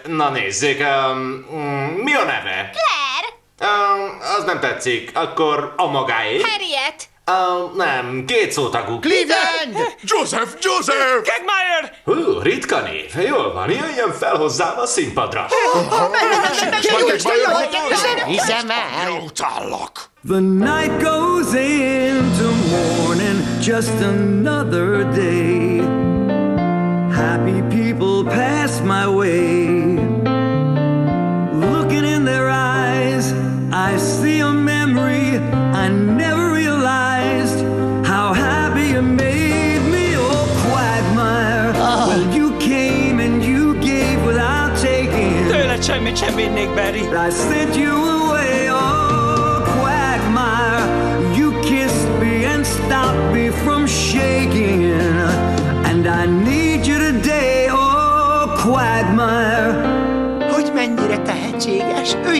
Na nézzék, mi a neve? Claire! Az nem tetszik, akkor a magáé? Harriet! Nem, két szótagú. Cleveland! Joseph! Joseph! Kegmeyer! Ritka név. Jól van, jöjjön fel hozzám a színpadra. Hiszem el! Utállak! The night goes into morning, just another day. Happy people pass my way. Looking in their eyes, I see a memory I never realized. How happy you made me, oh Quagmire. Well, you came and you gave without taking. Tőled semmit sem vinnék, Barry. I sent you away, oh Quagmire. You kissed me and stopped me from shaking. And I need you today, oh Quagmire. Hogy mennyire tehetséges, ő